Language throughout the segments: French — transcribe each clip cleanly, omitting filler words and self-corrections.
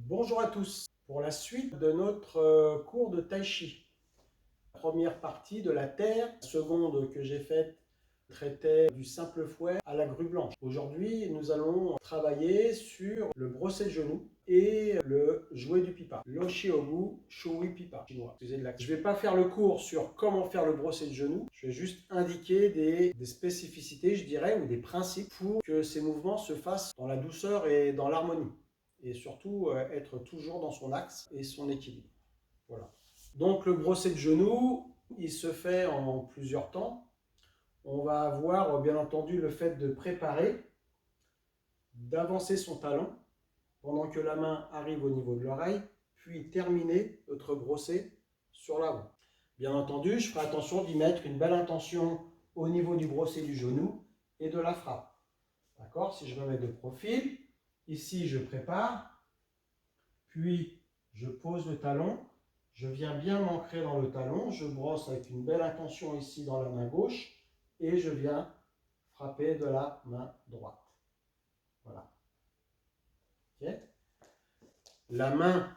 Bonjour à tous. Pour la suite de notre cours de Tai Chi, première partie de la terre, la seconde que j'ai faite traitait du simple fouet à la grue blanche. Aujourd'hui, nous allons travailler sur le brosser de genou et le jouet du pipa, lo shiogu shui pipa chinois. Excusez de la... Je ne vais pas faire le cours sur comment faire le brosser de genou, je vais juste indiquer des spécificités, je dirais, ou des principes pour que ces mouvements se fassent dans la douceur et dans l'harmonie. Et surtout, être toujours dans son axe et son équilibre. Voilà. Donc le brosser de genou, il se fait en plusieurs temps. On va avoir bien entendu le fait de préparer, d'avancer son talon pendant que la main arrive au niveau de l'oreille, puis terminer notre brosser sur l'avant. Bien entendu, je ferai attention d'y mettre une belle intention au niveau du brosser du genou et de la frappe. D'accord? Si je me mets de profil, ici je prépare, puis je pose le talon, je viens bien m'ancrer dans le talon, je brosse avec une belle intention ici dans la main gauche et je viens frapper de la main droite. Voilà. Okay. La main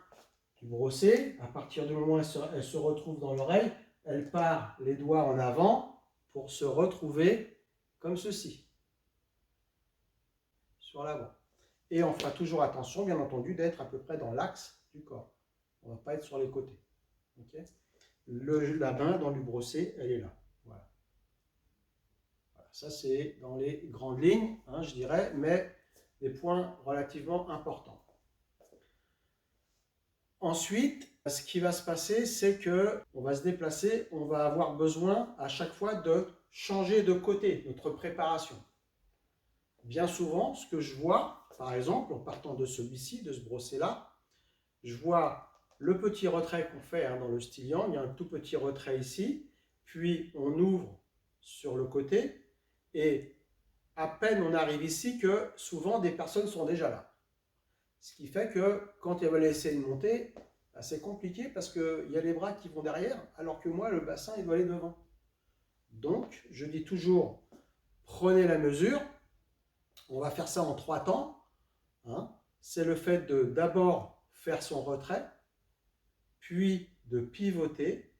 du brosser, à partir du moment où elle se retrouve dans l'oreille, elle part les doigts en avant pour se retrouver comme ceci, sur l'avant. Et on fera toujours attention, bien entendu, d'être à peu près dans l'axe du corps. On ne va pas être sur les côtés. Okay. La main dans le brosser, elle est là. Voilà. Voilà. Ça, c'est dans les grandes lignes, hein, je dirais, mais des points relativement importants. Ensuite, ce qui va se passer, c'est qu'on va se déplacer, on va avoir besoin à chaque fois de changer de côté notre préparation. Bien souvent, ce que je vois, par exemple, en partant de celui-ci, de ce brosser-là, je vois le petit retrait qu'on fait dans le style yang, il y a un tout petit retrait ici, puis on ouvre sur le côté, et à peine on arrive ici que souvent des personnes sont déjà là. Ce qui fait que quand elles veulent essayer de monter, c'est compliqué parce qu'il y a les bras qui vont derrière, alors que moi, le bassin, il doit aller devant. Donc, je dis toujours, prenez la mesure. On va faire ça en 3 temps. Hein. C'est le fait de d'abord faire son retrait, puis de pivoter.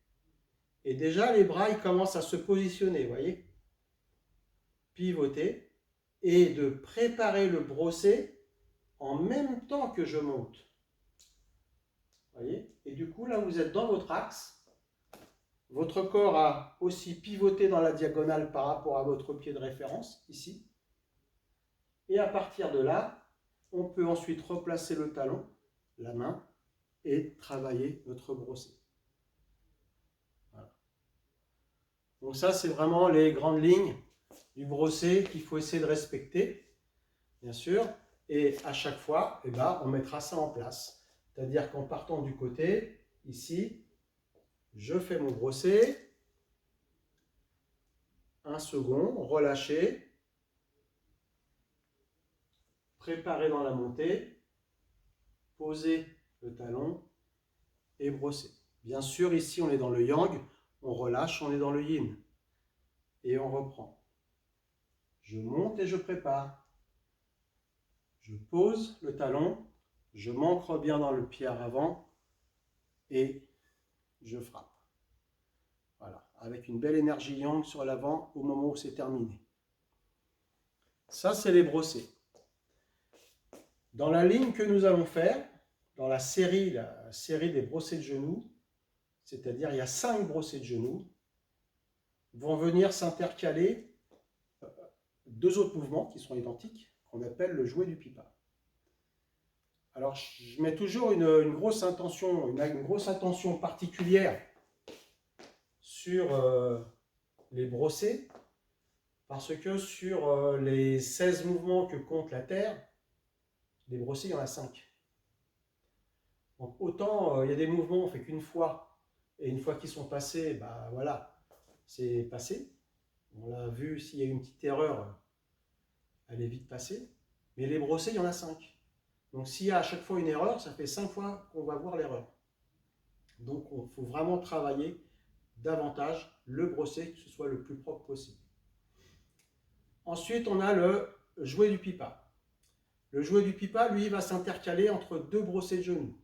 Et déjà, les bras, ils commencent à se positionner, vous voyez. Pivoter et de préparer le brosser en même temps que je monte. Voyez. Et du coup, là, vous êtes dans votre axe. Votre corps a aussi pivoté dans la diagonale par rapport à votre pied de référence, ici. Et à partir de là, on peut ensuite replacer le talon, la main, et travailler notre brosser. Voilà. Donc ça, c'est vraiment les grandes lignes du brosser qu'il faut essayer de respecter, bien sûr. Et à chaque fois, on mettra ça en place. C'est-à-dire qu'en partant du côté, ici, je fais mon brosser. 1 second, relâcher, préparer dans la montée, poser le talon et brosser. Bien sûr, ici, on est dans le yang, on relâche, on est dans le yin. Et on reprend. Je monte et je prépare. Je pose le talon, je m'ancre bien dans le pied avant et je frappe. Voilà, avec une belle énergie yang sur l'avant au moment où c'est terminé. Ça, c'est les brossés. Dans la ligne que nous allons faire, dans la série des brossés de genoux, c'est-à-dire il y a 5 brossés de genoux, vont venir s'intercaler 2 autres mouvements qui sont identiques, qu'on appelle le jouet du pipa. Alors je mets toujours une grosse intention particulière sur les brossés, parce que sur les 16 mouvements que compte la Terre, les brossés, il y en a 5. Donc autant il y a des mouvements, on ne fait qu'une fois, et une fois qu'ils sont passés, voilà, c'est passé. On l'a vu, s'il y a une petite erreur, elle est vite passée. Mais les brossés, il y en a 5. Donc s'il y a à chaque fois une erreur, ça fait 5 fois qu'on va voir l'erreur. Donc il faut vraiment travailler davantage le brosser, que ce soit le plus propre possible. Ensuite, on a le jouet du pipa. Le jouet du pipa, lui, va s'intercaler entre deux brossés de genoux.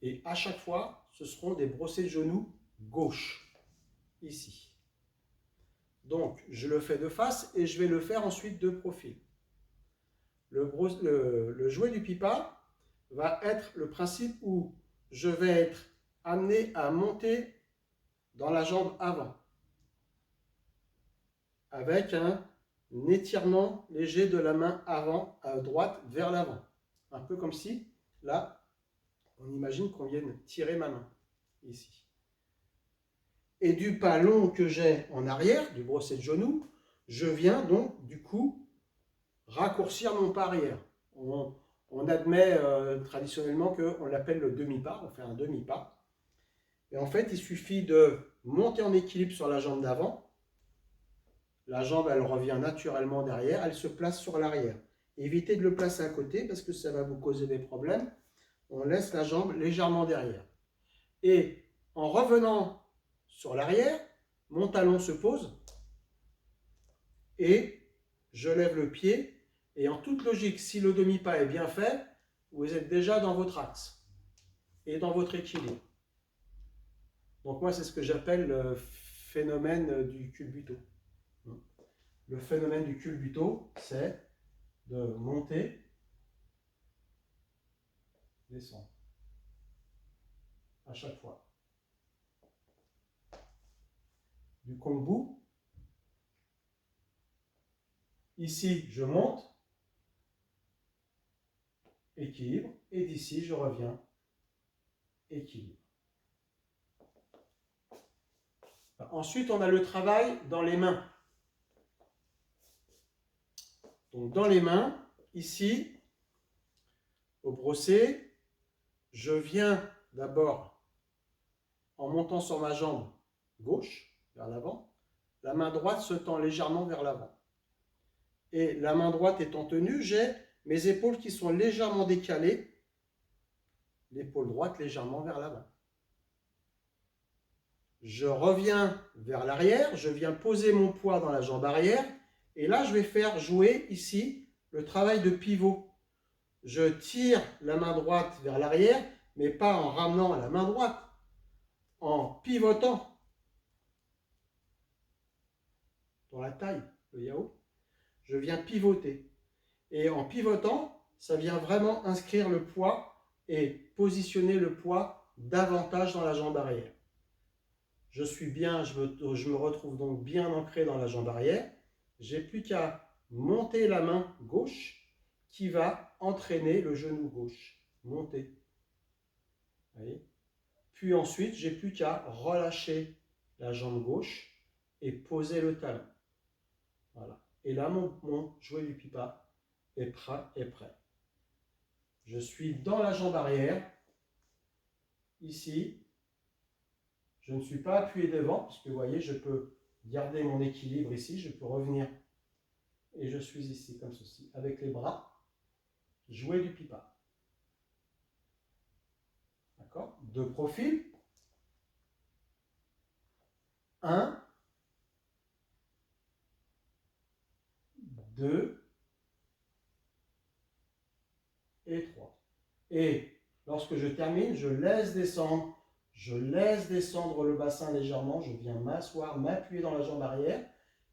Et à chaque fois, ce seront des brossés de genoux gauche, ici. Donc, je le fais de face et je vais le faire ensuite de profil. Le jouet du pipa va être le principe où je vais être amené à monter dans la jambe avant, avec un étirement léger de la main avant à droite vers l'avant. Un peu comme si, là, on imagine qu'on vienne tirer ma main, ici. Et du pas long que j'ai en arrière, du brosset de genou, je viens donc, du coup, raccourcir mon pas arrière. On admet traditionnellement qu'on l'appelle le demi-pas, on fait un demi-pas. Et en fait, il suffit de monter en équilibre sur la jambe d'avant. La jambe, elle revient naturellement derrière, elle se place sur l'arrière. Évitez de le placer à côté parce que ça va vous causer des problèmes. On laisse la jambe légèrement derrière. Et en revenant sur l'arrière, mon talon se pose et je lève le pied. Et en toute logique, si le demi-pas est bien fait, vous êtes déjà dans votre axe et dans votre équilibre. Donc moi, c'est ce que j'appelle le phénomène du culbuto. Le phénomène du culbuto, c'est de monter, descendre, à chaque fois. Du kombu, ici, je monte, équilibre, et d'ici, je reviens, équilibre. Ensuite, on a le travail dans les mains. Donc, dans les mains, ici, au brosset, je viens d'abord en montant sur ma jambe gauche, vers l'avant. La main droite se tend légèrement vers l'avant. Et la main droite étant tenue, j'ai mes épaules qui sont légèrement décalées, l'épaule droite légèrement vers l'avant. Je reviens vers l'arrière, je viens poser mon poids dans la jambe arrière, et là je vais faire jouer ici le travail de pivot. Je tire la main droite vers l'arrière, mais pas en ramenant la main droite, en pivotant dans la taille, le yaourt. Je viens pivoter. Et en pivotant, ça vient vraiment inscrire le poids et positionner le poids davantage dans la jambe arrière. Je suis bien, je me retrouve donc bien ancré dans la jambe arrière. J'ai plus qu'à monter la main gauche qui va entraîner le genou gauche. Monter. Voyez. Puis ensuite, j'ai plus qu'à relâcher la jambe gauche et poser le talon. Voilà. Et là, mon jouet du pipa est prêt. Je suis dans la jambe arrière, ici. Je ne suis pas appuyé devant, puisque vous voyez, je peux garder mon équilibre ici, je peux revenir et je suis ici comme ceci, avec les bras, jouet du pipa. D'accord? De profil. 1, 2 et 3. Et lorsque je termine, je laisse descendre le bassin légèrement, je viens m'asseoir, m'appuyer dans la jambe arrière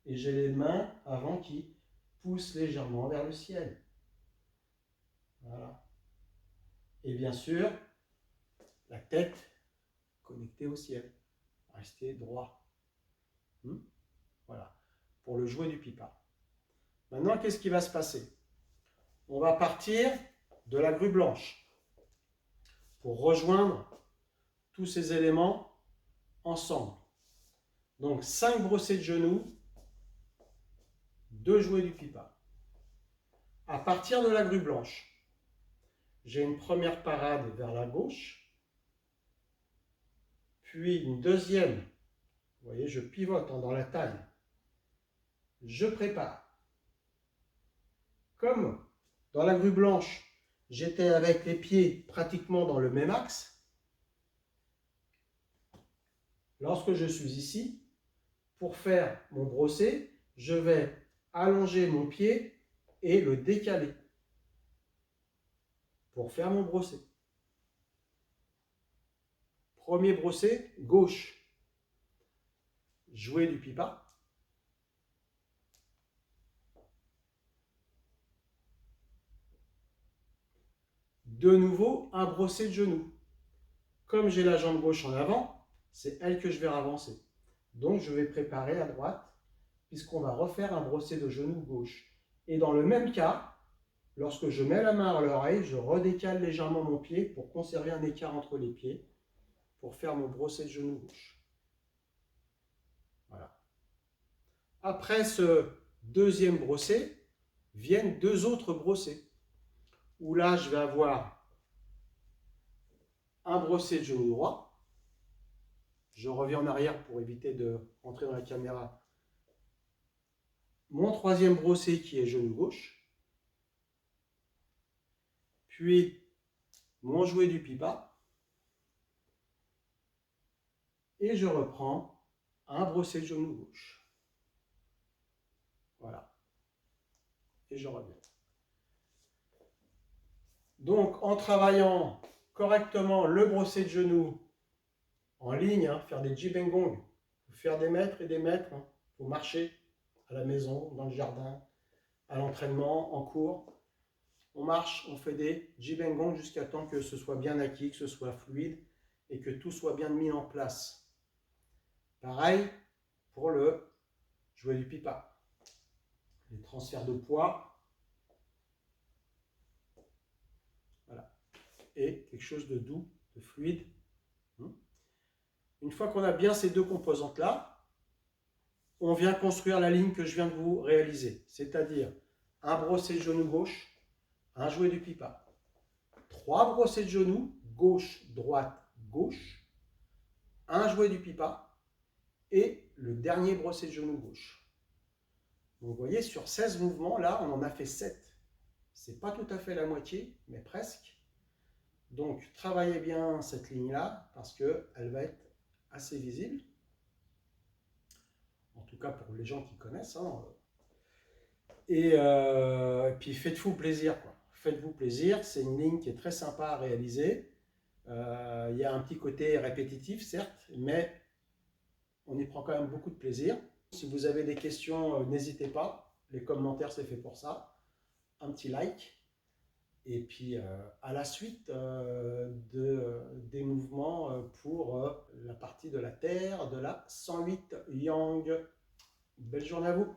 et j'ai les mains avant qui poussent légèrement vers le ciel. Voilà. Et bien sûr, la tête connectée au ciel. Restez droit. Voilà. Pour le jouet du pipa. Maintenant, qu'est-ce qui va se passer? On va partir de la grue blanche pour rejoindre tous ces éléments ensemble. Donc 5 brossées de genoux, 2 jouets du pipa. À partir de la grue blanche, j'ai une première parade vers la gauche, puis une deuxième. Vous voyez, je pivote dans la taille. Je prépare. Comme dans la grue blanche, j'étais avec les pieds pratiquement dans le même axe, lorsque je suis ici, pour faire mon brosset, je vais allonger mon pied et le décaler. pour faire mon brossé. Premier brossé, gauche. Jouer du pipa. De nouveau, un brossé de genou. Comme j'ai la jambe gauche en avant, c'est elle que je vais ravancer. Donc je vais préparer à droite, puisqu'on va refaire un brossé de genou gauche. Et dans le même cas, lorsque je mets la main à l'oreille, je redécale légèrement mon pied pour conserver un écart entre les pieds, pour faire mon brossé de genou gauche. Voilà. Après ce deuxième brossé, viennent deux autres brossés, où là je vais avoir un brossé de genou droit. Je reviens en arrière pour éviter de rentrer dans la caméra. Mon troisième brossé qui est genou gauche. Puis mon jouet du pipa. Et je reprends un brossé de genou gauche. Voilà. Et je reviens. Donc en travaillant correctement le brossé de genou en ligne, faire des jibengong, faire des mètres et des mètres, pour marcher à la maison, dans le jardin, à l'entraînement, en cours. On marche, on fait des jibengong jusqu'à temps que ce soit bien acquis, que ce soit fluide et que tout soit bien mis en place. Pareil pour le jouet du pipa. Les transferts de poids. Voilà. Et quelque chose de doux, de fluide. Une fois qu'on a bien ces deux composantes-là, on vient construire la ligne que je viens de vous réaliser. C'est-à-dire un brossé de genou gauche, un jouet du pipa. 3 brossés de genoux, gauche, droite, gauche. Un jouet du pipa et le dernier brossé de genou gauche. Donc vous voyez, sur 16 mouvements, là, on en a fait 7. C'est pas tout à fait la moitié, mais presque. Donc travaillez bien cette ligne-là parce qu'elle va être assez visible. En tout cas pour les gens qui connaissent. Et puis faites-vous plaisir, quoi. Faites-vous plaisir, c'est une ligne qui est très sympa à réaliser. Il y a un petit côté répétitif, certes, mais on y prend quand même beaucoup de plaisir. Si vous avez des questions, n'hésitez pas. Les commentaires, c'est fait pour ça. Un petit like. Et puis, à la suite des mouvements pour la partie de la Terre, de la 108 Yang. Belle journée à vous!